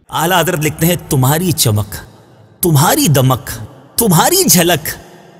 आला हजरत लिखते हैं तुम्हारी चमक, तुम्हारी दमक, तुम्हारी झलक,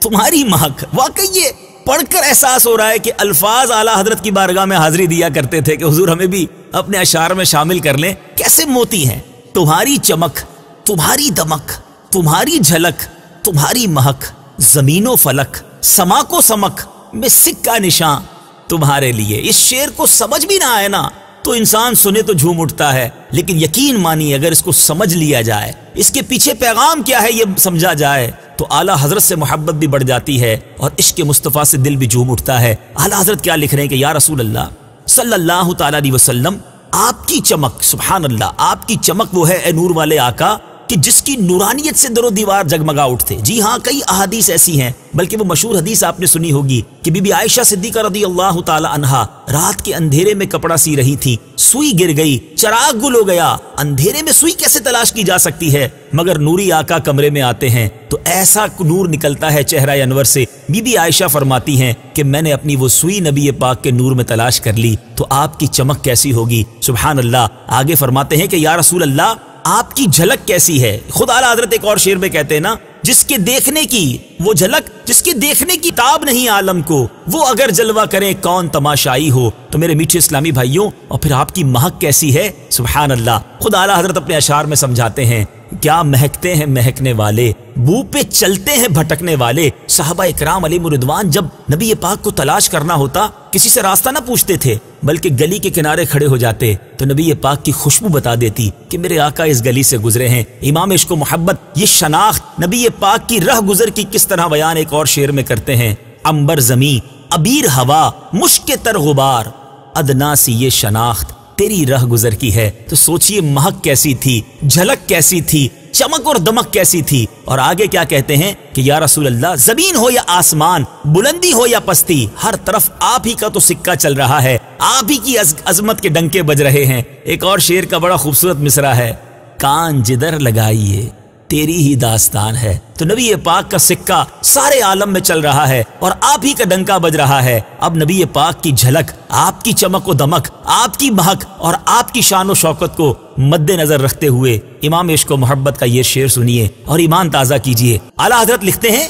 तुम्हारी महक। वाकई ये पढ़कर एहसास हो रहा है कि अल्फाज आला हजरत की बारगाह में हाजिरी दिया करते थे कि हुजूर हमें भी अपने अशार में शामिल कर लें। कैसे मोती हैं। तुम्हारी चमक, तुम्हारी दमक, तुम्हारी झलक, तुम्हारी महक, जमीनो फलक, समा को समक में सिक्का निशान तुम्हारे लिए। इस शेर को समझ भी ना आए ना तो इंसान सुने तो झूम उठता है, लेकिन यकीन मानिए अगर इसको समझ लिया जाए, इसके पीछे पैगाम क्या है ये समझा जाए, तो आला हजरत से मोहब्बत भी बढ़ जाती है और इश्क मुस्तफ़ा से दिल भी झूम उठता है। आला हजरत क्या लिख रहे हैं कि या रसूल अल्लाह सल्लल्लाहु तआला अलैहि वसल्लम, आपकी चमक, सुभान अल्लाह, आपकी चमक वो है ए नूर वाले आका कि जिसकी नूरानियत से दरो दीवार जगमगा उठते। जी हाँ, कई अहादीस ऐसी हैं, बल्कि वो मशहूर हदीस आपने सुनी होगी कि बीबी आयशा सिद्दीका रज़ियल्लाहु ताला अन्हा रात के अंधेरे में कपड़ा सी रही थी, सुई गिर गई, चराग गुल हो गया। अंधेरे में सुई कैसे तलाश की जा सकती है, मगर नूरी आका कमरे में आते हैं तो ऐसा नूर निकलता है चेहरा अनवर से। बीबी आयशा फरमाती हैं कि मैंने अपनी वो सुई नबी पाक के नूर में तलाश कर ली, तो आपकी चमक कैसी होगी। सुभान अल्लाह। आगे फरमाते हैं कि या रसूल अल्लाह, आपकी झलक कैसी है। खुद आला हजरत एक और शेर में कहते हैं ना, जिसके देखने की वो झलक, जिसके देखने की ताब नहीं आलम को, वो अगर जलवा करे कौन तमाशाई हो। तो मेरे मीठे इस्लामी भाइयों, और फिर आपकी महक कैसी है। सुभान अल्लाह। खुद आला हजरत अपने अशार में समझाते हैं, क्या महकते हैं महकने वाले, बू पे चलते हैं भटकने वाले। साहबा इकराम अलैहिम रिदवान जब नबी पाक को तलाश करना होता किसी से रास्ता ना पूछते थे, बल्कि गली के किनारे खड़े हो जाते तो नबी पाक की खुशबू बता देती कि मेरे आका इस गली से गुजरे हैं। इमाम इश्क व मोहब्बत, ये शनाख्त नबी पाक की रह गुजर की किस तरह बयान एक और शेर में करते हैं। अंबर जमी, अबीर हवा, मुश्क तर गुबार, अदना सी ये शनाख्त तेरी रह गुजर की है। तो सोचिए महक कैसी थी, झलक कैसी थी, चमक और दमक कैसी थी। और आगे क्या कहते हैं कि या रसूल अल्लाह, जमीन हो या आसमान, बुलंदी हो या पस्ती, हर तरफ आप ही का तो सिक्का चल रहा है, आप ही की अजमत के डंके बज रहे हैं। एक और शेर का बड़ा खूबसूरत मिसरा है, कान जिधर लगाइए तेरी ही दास्तान है। तो नबी पाक का सिक्का सारे आलम में चल रहा है और आप ही का डंका बज रहा है। अब नबी पाक की झलक, आपकी चमक व दमक, आपकी महक और आपकी शान व शौकत को मद्देनजर रखते हुए इमाम इश्क व मोहब्बत का ये शेर सुनिए और ईमान ताज़ा कीजिए। आला हजरत लिखते हैं,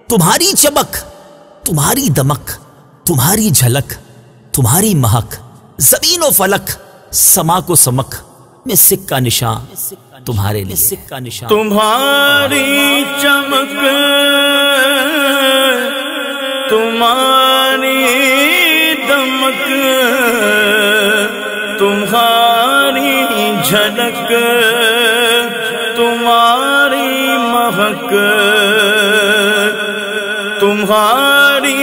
तुम्हारी चमक, तुम्हारी दमक, तुम्हारी झलक, तुम्हारी महक, ज़मीन व फलक, समा को समक में सिक्का निशान तुम्हारे लिए। सिक्का निशान तुम्हारी चमक, तुम्हारी दमक, तुम्हारी झलक, तुम्हारी महक, तुम्हारी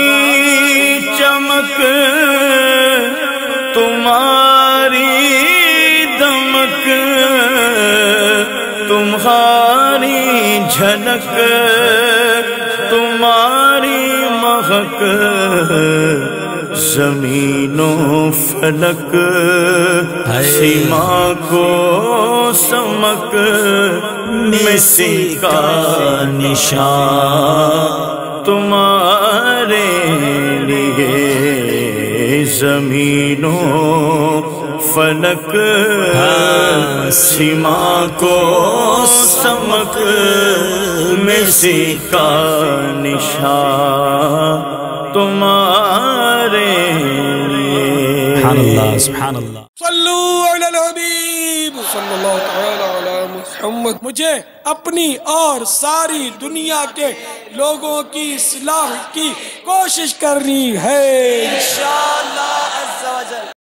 चमक, तुम्हारी दमक, तुम्हारी झलक, तुम्हारी महक, ज़मीनों फलक, सीमा को समक में सिक्का निशान तुम्हारे लिए। ज़मीनों फलक, सीमा को समक में सिक्का निशान तुम्हारे लिए। सुभान अल्लाह, सुभान अल्लाह। सल्लू अलल हबीब सल्लल्लाहु तआला अला मुहम्मद। मुझे अपनी और सारी दुनिया के लोगों की इस्लाह की कोशिश करनी है इंशाअल्लाह।